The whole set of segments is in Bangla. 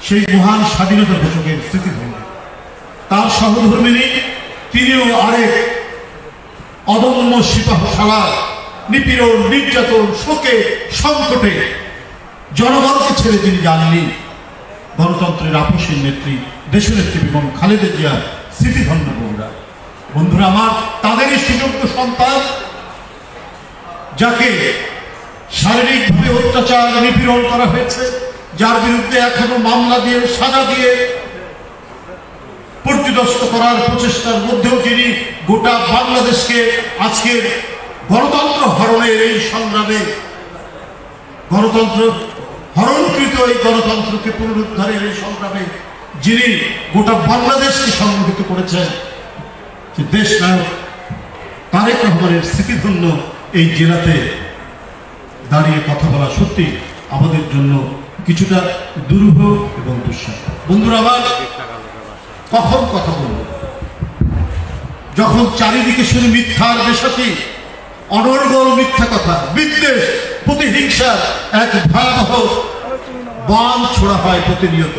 সেই মহান স্বাধীনতা ঘোষকের স্মৃতিধন্য। তার সহধর্মিনী তিনিও আরেক অদম্য সিপাহশালা, নিপীড়ন, নির্যাতন, শোকে, সংকটে জনগণকে ছেড়ে তিনি যাননি। গণতন্ত্রের আপসীর নেত্রী, দেশনেত্রী বেগম খালেদা জিয়া স্মৃতিধন্য বন্ধুরা। বন্ধুরা আমার, তাদেরই সুযোগ্য সন্তান, যাকে শারীরিকভাবে অত্যাচার, নিপীড়ন করা হয়েছে, যার বিরুদ্ধে এখনো মামলা দিয়ে, সাজা দিয়ে পর্যুদস্ত করার প্রচেষ্টার মধ্যেও যিনি গোটা বাংলাদেশকে আজকে গণতন্ত্র হরণের এই সংগ্রামে, গণতন্ত্র হরণকৃত এই গণতন্ত্রকে পুনরুদ্ধারের এই সংগ্রামে যিনি গোটা বাংলাদেশকে সংগঠিত করেছেন, যে দেশ নায়ক তারেক রহমানের স্মৃতিধন্য এই জেলাতে দাঁড়িয়ে কথা বলা সত্যি আমাদের জন্য কিছুটা দুরূহ এবং দুঃসাহ। বন্ধুরা আমার, কখন কথা বলব? যখন চারিদিকে শুধু মিথ্যার বেশাতি, অনর্গল মিথ্যা কথা, বিদ্বেষ, প্রতিহিংসার এক ভয়াবহ বান ছোড়া হয় প্রতিনিয়ত।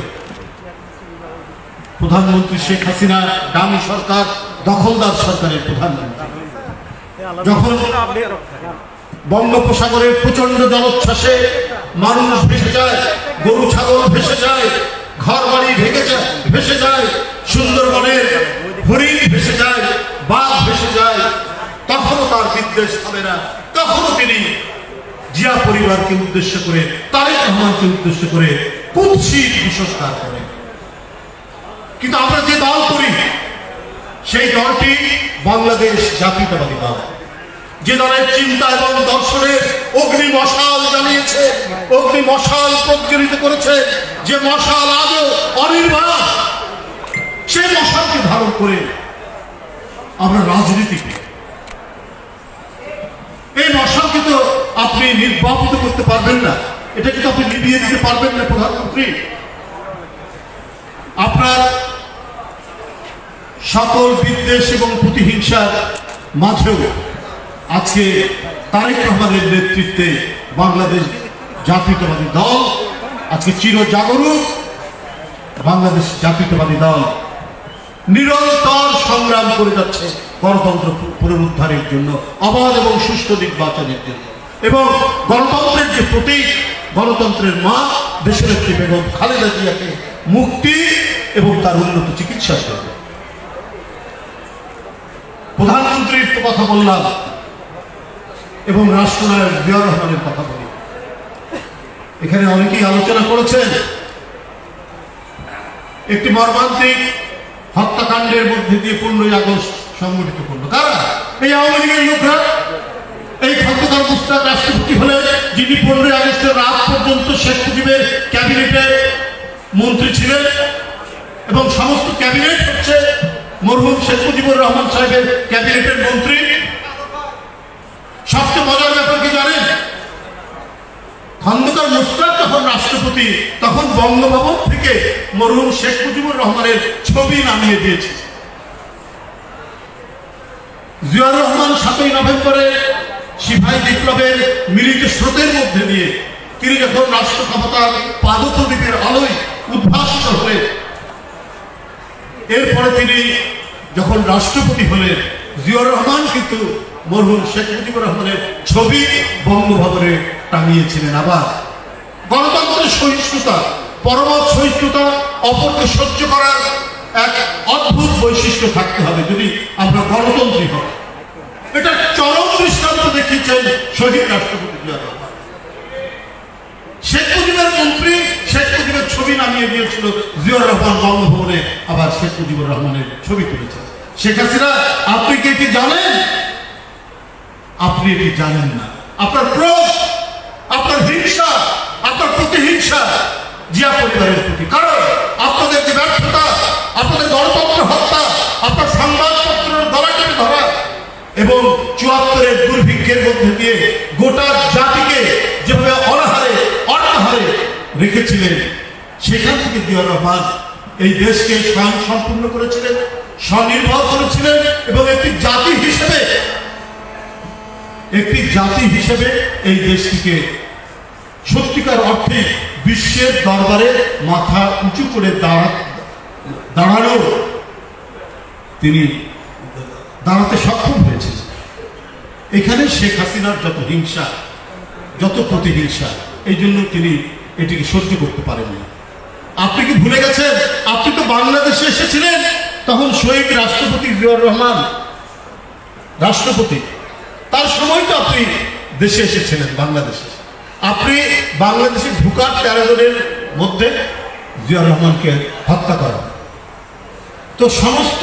প্রধানমন্ত্রী শেখ হাসিনা ডামি সরকার, দখলদার সরকারের প্রধানমন্ত্রী, যখন বঙ্গোপসাগরের প্রচন্ড জলোচ্ছ্বাসে মানুষ ভেসে যায়, গরু ছাগল ভেসে যায়, ঘর বাড়ি ভেসে যায়, সুন্দরবনের হরিণ ভেসে যায়, বাঘ ভেসে যায়, তখনও তার বিদ্বেষ হবে না। তখনও তিনি জিয়া পরিবারকে উদ্দেশ্য করে, তারেক রহমানকে উদ্দেশ্য করে কুৎসিত কুসংস্কার করেন। কিন্তু আমরা যে দল করি, সেই দলটি বাংলাদেশ জাতীয়তাবাদী দল, যে দলের চিন্তা এবং দর্শনের অগ্নি মশাল জ্বালিয়েছে, অগ্নি মশাল প্রজ্বলিত করেছে, যে মশাল আজও অনির্বাণ, সেই মশালকে ধারণ করে আমরা রাজনীতিকে, এই মশালকে তো আপনি নির্বাপিত করতে পারবেন না, এটা কিন্তু আপনি নিভিয়ে দিতে পারবেন না। প্রধানমন্ত্রী, আপনার সকল বিদ্বেষ এবং প্রতিহিংসার মাঝেও আজকে তারেক রহমানের নেতৃত্বে বাংলাদেশ জাতীয়তাবাদী দল আজকে চিরজাগরুক বাংলাদেশ জাতীয়তাবাদী দল নিরন্তর সংগ্রাম করে যাচ্ছে গণতন্ত্র পুনরুদ্ধারের জন্য, অবাধ এবং সুষ্ঠু নির্বাচনের জন্য, এবং গণতন্ত্রের যে প্রতীক, গণতন্ত্রের মা দেশনেত্রী বেগম খালেদা জিয়াকে মুক্তি এবং তার উন্নত চিকিৎসার জন্য। প্রধানমন্ত্রীর তো কথা বললাম এবং রাষ্ট্রনায়ক জিয়া রহমানের কথা বলি। এখানে অনেকেই আলোচনা করেছেন একটি মর্মান্তিক হত্যাকাণ্ডের মধ্যে দিয়ে 15ই আগস্ট সংগঠিত করলো কারা? এই আওয়ামী লীগের লোকরা। এই খন্দকার মুস্তাক রাষ্ট্রপতি হলে, যিনি 15ই আগস্টের রাত পর্যন্ত শেখ মুজিবের ক্যাবিনেটের মন্ত্রী ছিলেন, এবং সমস্ত ক্যাবিনেট হচ্ছে মরহুম শেখ মুজিবুর রহমান সাহেবের ক্যাবিনেটের মন্ত্রী। সবচেয়ে মজার ব্যাপার কি জানেন? খন্দকার মুস্তাক যখন রাষ্ট্রপতি, তখন বঙ্গভবন থেকে মরহুম শেখ মুজিবুর রহমানের ছবি নামিয়ে দিয়েছে। জিয়াউর রহমান 7ই নভেম্বরে সিপাহী বিপ্লবের মিলিত স্রোতের মধ্যে দিয়ে তিনি যখন রাষ্ট্র ক্ষমতার পাদপ্রদীপের আলোয় উদ্ভাসিত হলেন, এরপরে তিনি যখন রাষ্ট্রপতি হলেন, জিয়াউর রহমান কিন্তু মরহুম শেখ মুজিবুর রহমানের ছবি বঙ্গভবনে টাঙিয়েছিলেন। আবার গণতন্ত্রের সহিষ্ণুতা, পরমত সহিষ্ণুতা, অপরকে সহ্য করার এক অদ্ভুত বৈশিষ্ট্য থাকতে হবে যদি আমরা গণতন্ত্রী হই। এটা চরম দৃষ্টান্ত দেখিয়েছেন শহীদ রাষ্ট্রপতি জিয়াউর রহমান। শেখ মুজিবের মন্ত্রী, শেখ মুজিবের ছবি নামিয়ে দিয়েছিল জিয়াউর রহমান বঙ্গভবনে, আবার শেখ মুজিবুর রহমানের ছবি তুলেছেন। শেখ হাসিনা, আপনি কি এটি জানেন? আপনি এটি জানেন না। আপনার ক্রোধ, আপনার হিংসা, আপনার প্রতিহিংসা জিয়া পরিবারের প্রতি, কারণ আপনাদের যে ব্যর্থতা, আপনাদের গণতন্ত্র হত্যা, আপনার সংবাদপত্রের গলা টেনে ধরা এবং 74-এর দুর্ভিক্ষের মধ্যে দিয়ে গোটা জাতিকে যেভাবে অনাহারে অনাহারে রেখেছিলেন, সেখান থেকে জিয়াউর রহমান এই দেশকে স্বয়ং সম্পূর্ণ করেছিলেন, স্বনির্ভর করেছিলেন, এবং একটি জাতি হিসেবে এই দেশটিকে সত্যিকার অর্থে বিশ্বের দরবারে মাথা উঁচু করে দাঁড়ানো তিনি দাঁড়াতে সক্ষম হয়েছে। এখানে শেখ হাসিনার যত হিংসা, যত প্রতিহিংসা, এই জন্য তিনি এটিকে সহ্য করতে পারেননি। আপনি কি ভুলে গেছেন? আপনি তো বাংলাদেশে এসেছিলেন, তখন শহীদ রাষ্ট্রপতি জিয়াউর রহমান রাষ্ট্রপতি, তার সময় তো আপনি দেশে এসেছিলেন বাংলাদেশে। আপনি বাংলাদেশে ঢুকার 13 জনের মধ্যে জিয়াউর রহমানকে হত্যা করা। তো সমস্ত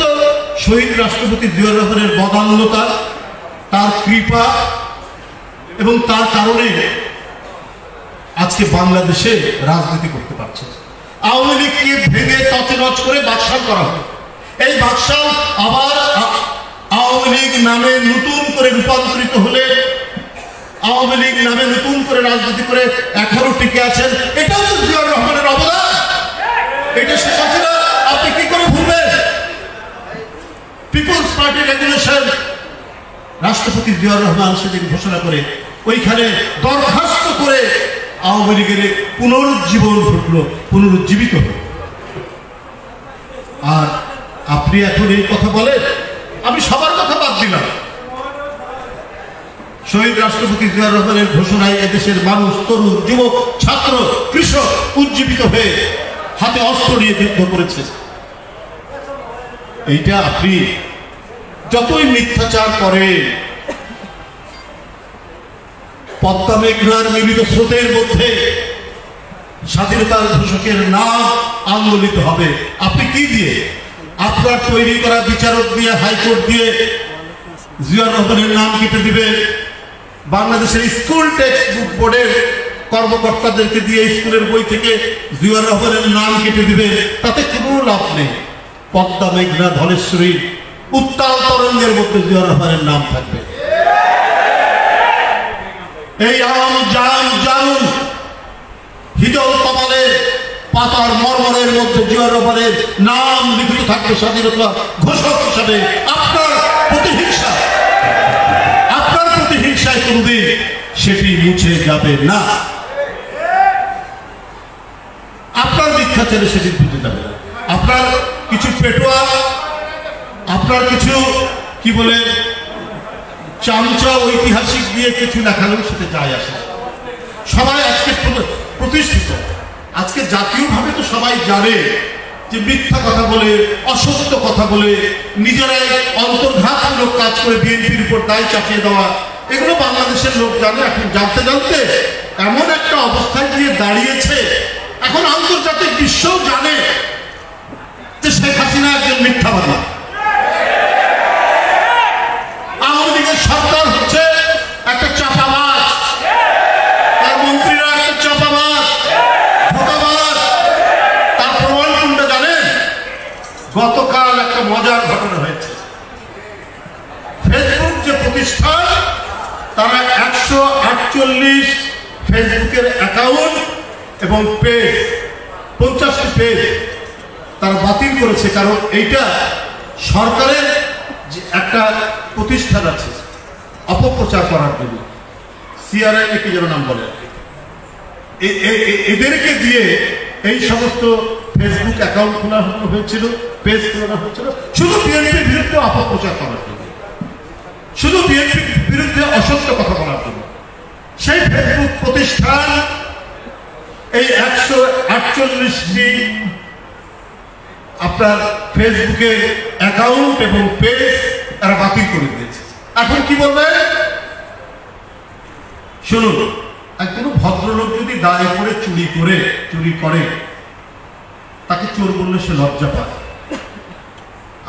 শহীদ রাষ্ট্রপতি জিয়াউর রহমানের বদান্যতা, তার কৃপা এবং তার কারণে আজকে বাংলাদেশে রাজনীতি করতে পারছে। আওয়ামী লীগকে ভেঙে তছনছ করে বাকশাল করা হবে। এই বাকশাল আবার আওয়ামী লীগ নামে নতুন করে রূপান্তরিত হলে, আওয়ামী লীগ নামে নতুন করে রাজনীতি করে এখনো টিকে আছেন। এটাও তো জিয়াউর রহমানের অবদান। এটা শেখ হাসিনা আপনি কি করে ভুলবেন? পিপলস পার্টি রেগুলেশন রাষ্ট্রপতি জিয়াউর রহমান সেদিন ঘোষণা করে ওইখানে দরখাস্ত করে আওয়ামী লীগের পুনরুজ্জীবন ঘটলো, পুনরুজ্জীবিত হল। আর আপনি এখন এই কথা বলেন? আমি সবার কথা বাদ দিলাম। শহীদ রাষ্ট্রপতি জিয়াউর রহমানের ঘোষণায় এদেশের মানুষ, তরুণ, যুবক, ছাত্র, কৃষক উজ্জীবিত হয়ে হাতে অস্ত্র নিয়ে যুদ্ধ করেছে। এইটা আপনি যতই মিথ্যাচার করে, পদ্মা মেঘনার মিলিত স্রোতের মধ্যে স্বাধীনতার ঘোষকের নাম আন্দোলিত হবে। আপনি কি দিয়ে? আপনার তৈরি করা বিচারক দিয়ে, হাইকোর্ট দিয়ে জিয়াউর রহমানের নাম কেটে দিবেন। বাংলাদেশের স্কুল টেক্সট বুক বোর্ডের কর্মকর্তাদেরকে দিয়ে স্কুলের বই থেকে জিয়াউর রহমানের নাম কেটে দিবেন। তাতে কোনো লাভ নেই। পদ্মা মেঘনা ধলেশ্বরী উত্তাল তরঙ্গের মধ্যে জিয়াউর রহমানের নাম থাকবে। এই জানুন হিজল কপালের পাতার মর্মরের মধ্যে জিয়াউর রহমানের নাম লিখিত থাকবে স্বাধীনতা ঘোষক হিসাবে। আপনার প্রতিহিংসায় কোনদিন সেটি মুছে যাবে না। আপনার মিথ্যাচারে সেটি মুছে যাবে না। আপনার কিছু পেটোয়া, আপনার কিছু কি বলে চামচা ঐতিহাসিক দিয়ে কিছু লেখালেও সেটা যায় আসে। সবাই আজকে প্রতিষ্ঠিত, আজকে জাতীয়ভাবে তো সবাই জানে যে মিথ্যা কথা বলে, অসত্য কথা বলে, নিজেরাই অন্তর্ঘাতমূলক কাজ করে বিএনপির উপর দায় চাপিয়ে দেওয়া, এগুলো বাংলাদেশের লোক জানে। এখন জানতে জানতে এমন একটা অবস্থায় গিয়ে দাঁড়িয়েছে, এখন আন্তর্জাতিক বিশ্বও জানে যে শেখ হাসিনা একজন মিথ্যাবাদী। আওয়ামী লীগের সরকার হচ্ছে একটা চাপাবাজ, তার মন্ত্রীরা একটা চাপাবাজ, ধোঁকাবাজ। তার প্রমাণ কোনটা জানেন? গতকাল একটা মজার ঘটনা হয়েছে। ফেসবুক যে প্রতিষ্ঠান, তারা 148 ফেসবুকের অ্যাকাউন্ট এবং পেজ, 50টি পেজ তারা বাতিল করেছে। কারণ এইটা সরকারের যে একটা প্রতিষ্ঠান আছে অপপ্রচার করার জন্য, সিআরআই কি যেন নাম বলে, এদেরকে দিয়ে এই সমস্ত ফেসবুক অ্যাকাউন্ট খোলা হয়েছিল, পেজ খোলা হয়েছিল শুধু বিএনপির বিরুদ্ধে অপপ্রচার করার জন্য, শুধু বিএনপির বিরুদ্ধে অসত্য কথা বলার জন্য। সেই ফেসবুক প্রতিষ্ঠান এই 148টি আপনার ফেসবুকের অ্যাকাউন্ট এবং পেজ তারা বাতিল করে দিয়েছে। এখন কি বলবে শুনুন, একজন ভদ্রলোক যদি দায় করে চুরি করে তাকে চোর বললে সে লজ্জা পায়।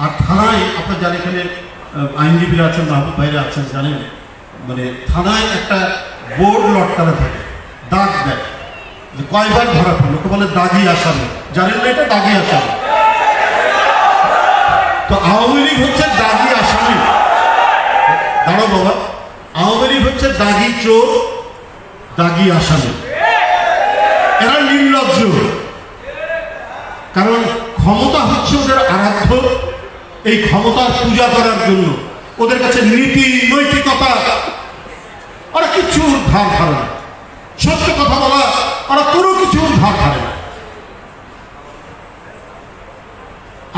আর থানায় আপনার যারা এখানে আইনজীবীরা আছেন, মাহবুব ভাইরা আছেন, জানেন মানে থানায় একটা বোর্ড লটকানো থাকে, দাগ দেয় যে কয়বার ধরা পড়লো, লোকে বলে দাগি আসামি। জানেন না এটা দাগি আসামি? তো আওয়ামী লীগ হচ্ছে দাগি আসামি। দাঁড়ো বাবা, আওয়ামী লীগ হচ্ছে দাগি চোর, দাগি আসামি। এরা নির্লজ্জ, কারণ ক্ষমতা হচ্ছে ওদের আরাধ্য। এই ক্ষমতার পূজা করার জন্য ওদের কাছে নীতি নৈতিকতা ওরা কিছু ধার ধারণা, সত্য কথা বলা ওরা কোনো কিছু ধার ধারে না।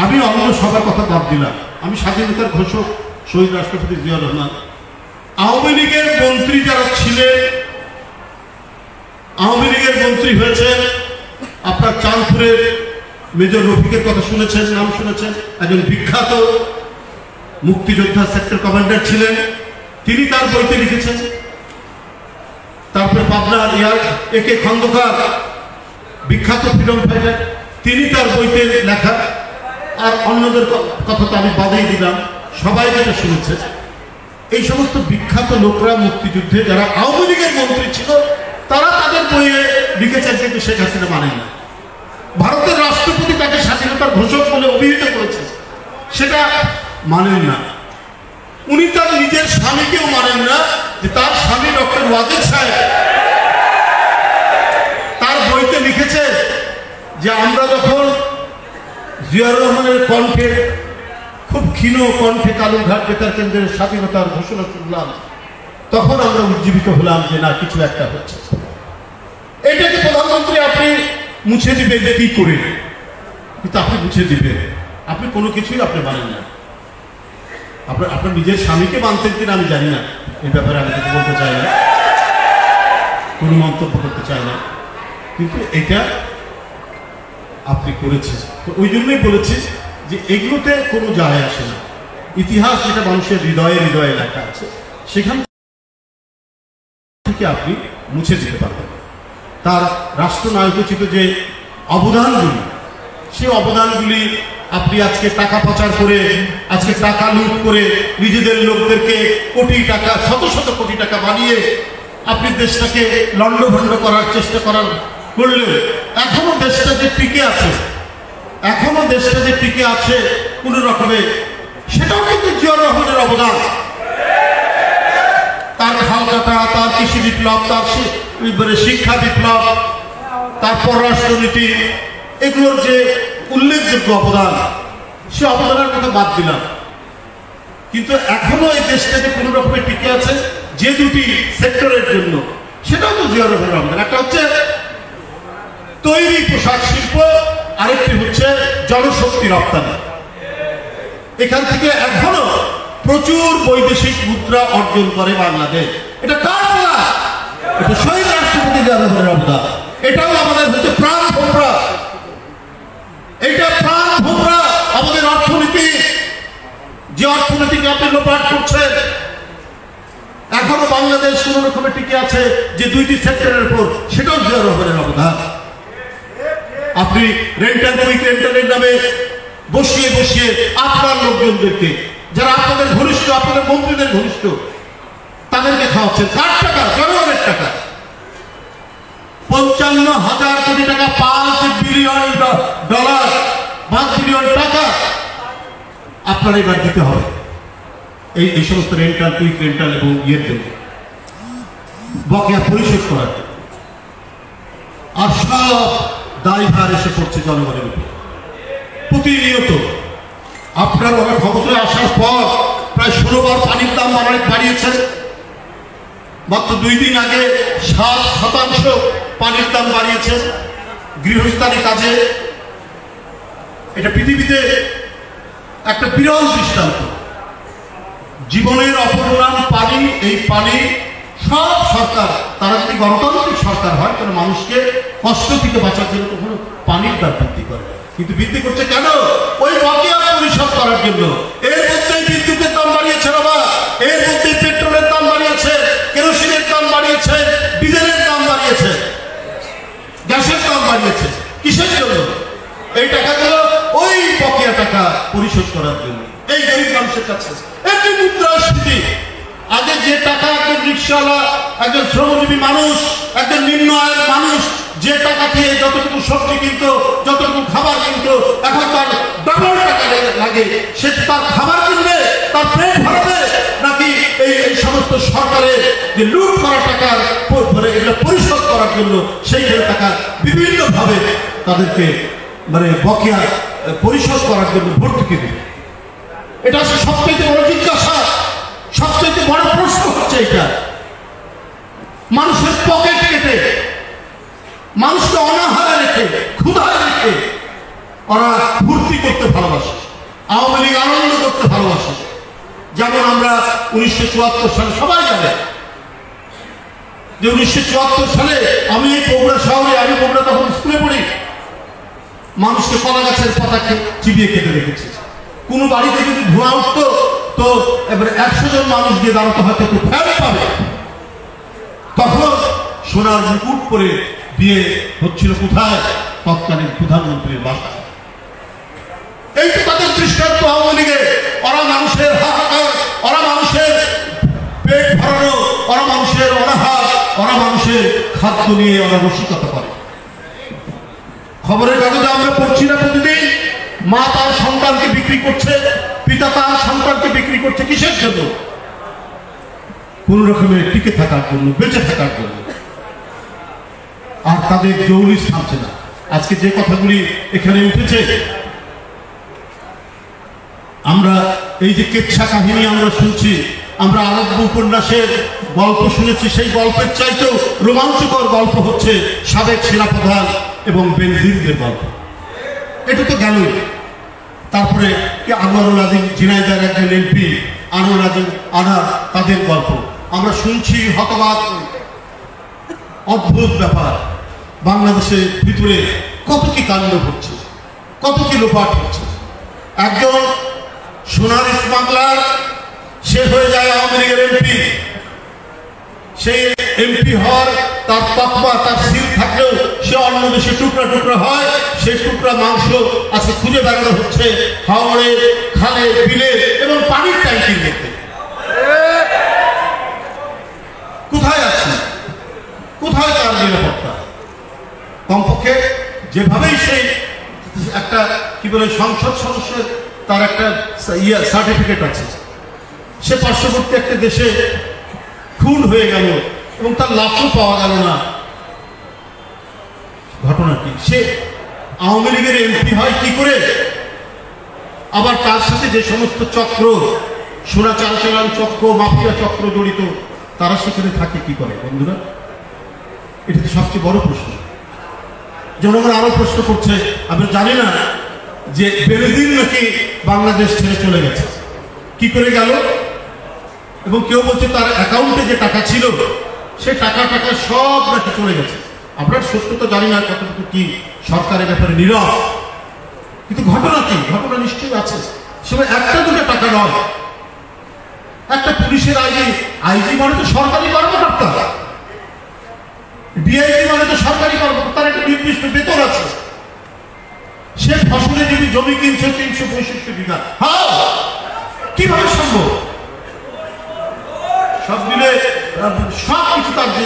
আমি অন্য সবার কথা বাদ দিলাম, আমি স্বাধীনতার ঘোষক শহীদ রাষ্ট্রপতি জিয়াউর রহমান। আওয়ামী লীগের মন্ত্রী যারা ছিলেন, আওয়ামী লীগের মন্ত্রী হয়েছেন, আপনার চাঁদপুরের মেজর রফিকের কথা শুনেছেন, নাম শুনেছেন, একজন বিখ্যাত মুক্তিযোদ্ধা সেক্টর কমান্ডার ছিলেন, তিনি তার বইতে লিখেছেন। তারপরে পাবনার একে খন্দকার, বিখ্যাত ফ্রিডম ফাইটার, তিনি তার বইতে লেখা। আর অন্যদের কথা তো আমি বাদেই দিলাম, সবাই যেটা শুনেছে, এই সমস্ত বিখ্যাত লোকরা মুক্তিযুদ্ধে যারা আওয়ামী লীগের মন্ত্রী ছিল, তারা তাদের বইয়ে লিখেছেন, কিন্তু শেখ হাসিনা মানেন না। ভারতের রাষ্ট্রপতি তাকে স্বাধীনতার ঘোষক বলে অভিহিত করেছে, সেটা মানেন না। উনি তার নিজের স্বামীকেও মানেন না, যে তার স্বামী ডক্টর ওয়াজেদ সাহেব তার বইতে লিখেছে যে আমরা যখন জিয়াউর রহমানের কণ্ঠে, খুব ক্ষীণ কণ্ঠে কালুরঘাট বেতার কেন্দ্রের স্বাধীনতার ঘোষণা শুনলাম, তখন আমরা উজ্জীবিত হলাম যে না, কিছু একটা হচ্ছে। এটাকে প্রধানমন্ত্রী আপনি মুছে দিবেন কি করে? কিন্তু আপনি মুছে দিবেন, আপনি কোনো কিছুই আপনি মানেন না। আপনার নিজের স্বামীকে মানতেন কিনা আমি জানি না, এই ব্যাপারে আমি কিছু বলতে চাই না, কোনো মন্তব্য করতে চাই না, কিন্তু এটা আপনি করেছেন। তো ওই জন্যই বলেছি যে এগুলোতে কোনো যায় আসে না। ইতিহাস যেটা মানুষের হৃদয়ে হৃদয়ে লেখা আছে, সেখান থেকে আপনি মুছে দিতে পারবেন। তার রাষ্ট্রনায়কোচিত যে অবদানগুলি, সেই অবদানগুলি আপনি আজকে টাকা পাচার করে, আজকে টাকা লুট করে, নিজেদের লোকদেরকে কোটি টাকা, শত শত কোটি টাকা বানিয়ে আপনি দেশটাকে লণ্ডভণ্ড করার চেষ্টা করলে এখনো দেশটা যে টিকে আছে, এখনো দেশটা যে টিকে আছে কোন রকমে, সেটাও কিন্তু জিয়াউর রহমানের অবদান। তার খাল কাটা, তার কৃষি বিপ্লব, তার শিক্ষা বিপ্লব, তার পররাষ্ট্রনীতি, এগুলোর যে উল্লেখযোগ্য অবদান, সে অবদানের কথা বাদ দিলাম। কিন্তু এখনো এই দেশটাকে কোন রকমে টিকে আছে যে দুটি সেক্টরের জন্য, সেটাও তো জিয়াউর রহমানের অবদান। একটা হচ্ছে তৈরি পোশাক শিল্প, আরেকটি হচ্ছে জনশক্তি রপ্তানি। এখান থেকে এখনো প্রচুর বৈদেশিক মুদ্রা অর্জন করে বাংলাদেশ। এটা কার অবদান? এটা শহীদ রাষ্ট্রপতি জিয়াউর রহমানের অবদান। এটাও আমাদের হচ্ছে প্রাণ ভোমরা, এটা প্রাণ ভোমরা আমাদের অর্থনীতি, যে অর্থনীতিকে আপনি লোপাট করছেন। এখনো বাংলাদেশ কোন রকমে টিকে আছে যে দুইটি সেক্টরের উপর, সেটাও জিয়াউর রহমানের অবদান। আপনি রেন্টাল রেন্টালের নামে বসিয়ে বসিয়ে আপনার লোকজনদেরকে, যারা আপনাদের ঘনিষ্ঠ, আপনাদের মন্ত্রীদের ঘনিষ্ঠ, তাদেরকে খাওয়াচ্ছেন। কার টাকা? জনগণের টাকা। 55,000 কোটি টাকা, $5 বিলিয়ন, $5 বিলিয়ন টাকা আপনারা এবার দিতে হবে এই সমস্ত রেন্টাল, কুইক রেন্টাল এবং ইয়ের জন্য, বকেয়া পরিশোধ করার জন্য। আর সব দায়ভার এসে পড়ছে জনগণের উপর প্রতিনিয়ত। আপনার ওরা ক্ষমতায় আসার পর প্রায় 16 বার পানির দাম বাড়িয়েছেন। মাত্র 2 দিন আগে 7% পানির দাম বাড়িয়েছেন গৃহস্থালী কাজে। এটা পৃথিবীতে একটা বিরল দৃষ্টান্ত। জীবনের অপর নাম পানি। এই পানি সব সরকার, তারা যদি গণতান্ত্রিক সরকার হয়, তাহলে মানুষকে কষ্ট থেকে বাঁচার জন্য কখনো পানির দাম বৃদ্ধি করে, কিন্তু বৃদ্ধি করছে কেন? ওই বকেয়া পরিশোধ করার জন্য। এর মধ্যেই বিদ্যুতের দাম বাড়িয়েছে বাবা, এর মধ্যেই পেট্রোলের দাম বাড়িয়েছে, কেরোসিনের দাম বাড়িয়েছে, ডিজেলের দাম বাড়িয়েছে, গ্যাসের দাম বাড়িয়েছে। কিসের জন্য? এই টাকাগুলো ওই বকেয়া টাকা পরিশোধ করার জন্য, এই গরিব মানুষের কাছে। একটি মুদ্রাস্ফীতি। আগে যে টাকা একজন রিক্সাওয়ালা, একজন শ্রমজীবী মানুষ, একজন নিম্ন আয়ের মানুষ যে টাকা দিয়ে যতটুকু সবজি কিনত, যতটুকু খাবার কিনত, এখন তার ডাবল টাকা লাগে। সে তার খাবার কিনবে, তার পেট ভরাবে, নাকি এই সমস্ত সরকারের যে লুট করা টাকার এগুলো পরিশোধ করার জন্য সেইখানে টাকা বিভিন্নভাবে তাদেরকে বকেয়া পরিশোধ করার জন্য ভর্তুকি দেবে। এটা সবচেয়ে বড় জিজ্ঞাসা, সবচেয়ে বড় প্রশ্ন হচ্ছে এটা। মানুষের পকেট কেটে, মানুষকে অনাহারে রেখে, ক্ষুধায় রেখে ওরা ফুর্তি করতে ভালোবাসে, আওয়ামী লীগ আনন্দ করতে ভালোবাসে। যেমন আমরা 1974 সালে সবাই জানে যে 1974 সালে আমি এই বগুড়া শহরে, আমি বগুড়া তখন স্কুলে পড়ি, মানুষকে কলা গাছের পাতাকে চিবিয়ে খেতে রেখেছে। কোনো বাড়িতে যদি ধোঁয়া উঠতো তো এবারে 100 জন মানুষ গিয়ে দাঁড়াতে হয়তো একটু ফ্যান পাবে। তখন সোনার মুকুট পরে বিয়ে হচ্ছিল কোথায়? তৎকালীন প্রধানমন্ত্রীর বাসায়। এই তো তাদের দৃষ্টান্ত আওয়ামী লীগের। ওরা মানুষের হাহাকার, ওরা মানুষের পেট ভরানো, ওরা মানুষের অনাহার, ওরা মানুষের খাদ্য নিয়ে ওরা রসিকতা করে। খবরের কাগজে আমরা পড়ছি না প্রতিদিন, মা তার সন্তানকে বিক্রি করছে, পিতা তার সন্তানকে বিক্রি করছে। কিসের জন্য? কোন রকমের টিকে থাকার জন্য, বেঁচে থাকার জন্য। আর তাদের জৌলিস থামছে না। আজকে যে কথাগুলি এখানে উঠেছে, আমরা এই যে কেচ্ছা কাহিনী আমরা শুনছি, আমরা আরব্য উপন্যাসের গল্প শুনেছি, সেই গল্পের চাইতেও রোমাঞ্চকর গল্প হচ্ছে সাবেক সেনাপ্রধান এবং বেনজিরের গল্প। এটা তো গেলই। তারপরে কি আনোয়ারুল আজিম, ঝিনাইদহের একজন এমপি আনোয়ার আজিম আনার, তাদের গল্প আমরা শুনছি। হতবাক, অদ্ভুত ব্যাপার। বাংলাদেশের ভিতরে কত কি কাণ্ড হচ্ছে, কত কি লোপাট হচ্ছে। একজন সোনার স্মাগলার, সে হয়ে যায় আওয়ামী লীগের এমপি। সেই এমপি হওয়ার তার তকমা, তার সিল থাকলেও সে অন্য দেশে টুকরা টুকরা হয়। সেই টুকরা মাংস আজকে খুঁজে বেড়ানো হচ্ছে হাওড়ে, খালে, বিলে এবং পানির ট্যাঙ্কির মধ্যে। কোথায় আছে? কোথায় তার নিরাপত্তা? কমপক্ষে যেভাবেই সেই একটা কি বলে সংসদ সদস্যের তার একটা সার্টিফিকেট আছে, সে পার্শ্ববর্তী একটা দেশে খুন হয়ে গেল এবং তার লাশও পাওয়া গেল না। ঘটনা কি? সে আওয়ামী লীগের এমপি হয় কি করে? আবার তার সাথে যে সমস্ত চক্র, সোনা চালান চক্র, মাফিয়া চক্র জড়িত, তারা সেখানে থাকে কি করে? বন্ধুরা, এটা তো সবচেয়ে বড় প্রশ্ন। জনগণ আরো প্রশ্ন করছে, আমি জানি না যে বেনজির নাকি বাংলাদেশ ছেড়ে চলে গেছে। কি করে গেল? এবং কেউ বলছে তার অ্যাকাউন্টে যে টাকা ছিল, সে টাকা সব নাকি চলে গেছে। আপনার সত্য তো জানি না কতটুকু কি সরকারের ব্যাপারে নীরব, কিন্তু ঘটনা কি? ঘটনা নিশ্চয়ই আছে। সেটা একটা দুটো টাকা নয়। একটা পুলিশের আইজি মানে তো সরকারি কর্মকর্তা, ডিআইজি মানে তো সরকারি কর্মকর্তা, তার একটা নির্দিষ্ট বেতন আছে। সে ফসলে যদি জমি কিনছে 365 বিঘা, কিভাবে সম্ভব? সব মিলে সব কিছু তার যে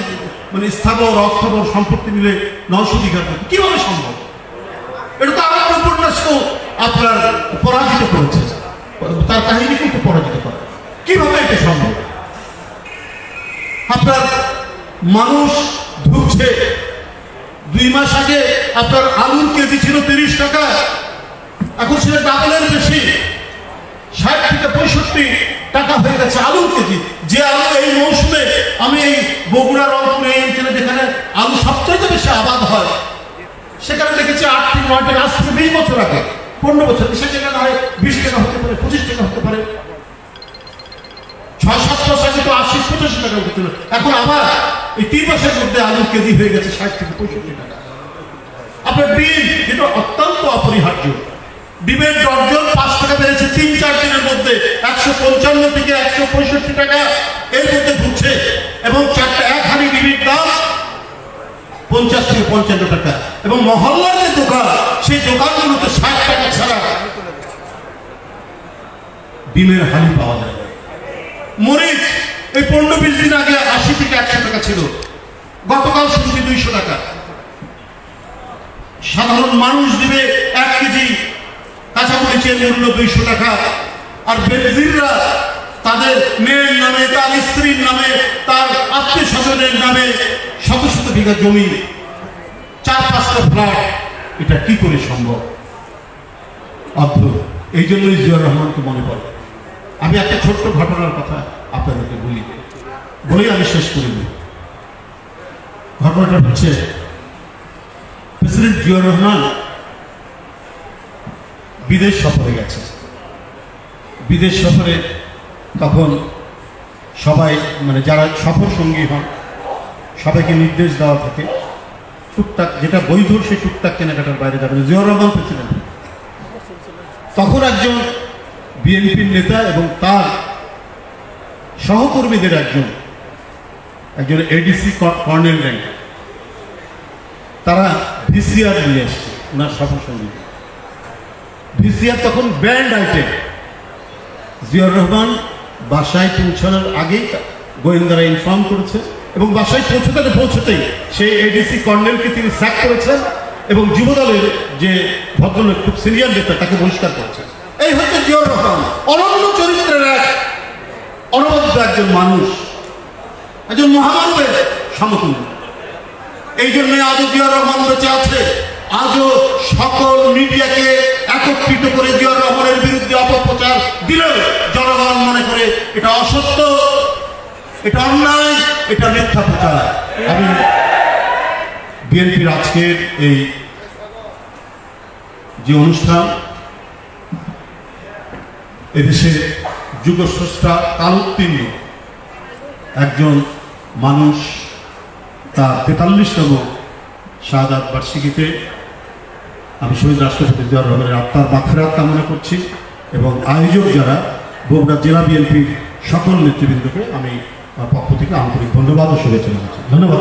মানে স্থাবর অস্থাবর সম্পত্তি মিলে 900 বিঘার মতো, কিভাবে সম্ভব? এটা তো আরো উপন্যাসকেও আপনার পরাজিত করেছে, তার কাহিনী কিন্তু পরাজিত করে। কিভাবে এটা সম্ভব? আপনার মানুষ ঢুকছে। 2 মাস আগে আপনার আলুর কেজি ছিল 30 টাকা, এখন সেটা ডাবলের বেশি, 60 থেকে 65 টাকা হয়ে গেছে আলুর কেজি। যে আলু এই মৌসুমে, আমি এই বগুড়া, রংপুর এই অঞ্চলে যেখানে আলু সবচেয়ে বেশি আবাদ হয়, সেখানে দেখেছি 8 থেকে 9 টাকা, আজ থেকে 20 বছর আগে, 15 বছর, সেখানে হয় 20 টাকা হতে পারে, 25 টাকা হতে পারে। 6-7 মাস আগে তো 80-85 টাকা উঠেছিল, এখন আবার এই 3 মাসের মধ্যে আলুর কেজি হয়ে গেছে 60 থেকে 65 টাকা। আপনার ডিম, যেটা অত্যন্ত অপরিহার্য, ডিমের ডর্জন 5 টাকা বেড়েছে 3-4 দিনের মধ্যে, 155 থেকে 165 টাকা এর মধ্যে ঘুরছে। এবং এক হাঁড়ি ডিমের দাম 50 থেকে 55 টাকা। এবং মহল্লার যে দোকান, সেই দোকানগুলোতে 60 টাকা ছাড়া ডিমের হাঁড়ি পাওয়া যায়। মরিচ এই 15-20 দিন আগে 80 থেকে 100 টাকা ছিল, গতকাল শুনছি 200 টাকা। সাধারণ মানুষ দিবে 1 কেজি কাঁচামরিচের মূল্য 200 টাকা। আর বেনজিররা তাদের মেয়ের নামে, তার স্ত্রীর নামে, তার আত্মীয় স্বজনের নামে শত শত বিঘা জমি, 4-5টা ফ্ল্যাট, এটা কি করে সম্ভব? অদ্ভুত। এই জন্যই জিয়াউর রহমানকে মনে পড়ে। আমি একটা ছোট্ট ঘটনার কথা আপনাদেরকে বলি আমি শেষ করে দিই। ঘটনাটা হচ্ছে প্রেসিডেন্ট জিয়াউর রহমান বিদেশ সফরে গেছে। বিদেশ সফরে তখন সবাই মানে যারা সফর সঙ্গী হন সবাইকে নির্দেশ দেওয়া থাকে টুকটাক যেটা বৈধ সেই টুকটাক কেনাকাটার বাইরে যাবে না। জিয়াউর রহমান প্রেসিডেন্ট, তখন একজন বিএনপির নেতা এবং তার সহকর্মীদের একজন এডিসি কর্নেল র্যাঙ্ক, তারা ভিসিআর নিয়ে এসছে ওনার সফর সঙ্গী। ভিসিআর তখন ব্যান্ড আইটেম। জিয়াউর রহমান বাসায় পৌঁছানোর আগেই গোয়েন্দারা ইনফর্ম করেছে এবং বাসায় পৌঁছতেই সেই এডিসি কর্নেলকে তিনি স্যাক করেছেন এবং যুবদলের যে ভদ্রলোক খুব সিনিয়র নেতা তাকে বহিষ্কার করেছেন। এই হচ্ছে জিয়াউর রহমান, অনন্য চরিত্রের এক অনবদ্য একজন মানুষ, একজন মহামানবের সমতুল্য। এই জন্য আজও জিয়াউর রহমান বেঁচে আছে। আজও সকল মিডিয়াকে একত্রিত করে জিয়াউর রহমানের বিরুদ্ধে অপপ্রচার দিলেও জনগণ মনে করে এটা অসত্য, এটা অন্যায়, এটা মিথ্যা প্রচার। আমি বিএনপির আজকের এই যে অনুষ্ঠান, এদেশের যুগস্রষ্টা কালোত্তীর্ণ একজন মানুষ তার 43তম শাহাদাত বার্ষিকীতে আমি শহীদ রাষ্ট্রপতি জিয়াউর রহমানের আত্মার মাগফিরাত কামনা করছি এবং আয়োজক যারা বগুড়া জেলা বিএনপির সকল নেতৃবৃন্দকে আমি পক্ষ থেকে আন্তরিক ধন্যবাদ ও শুভেচ্ছা জানাচ্ছি। ধন্যবাদ।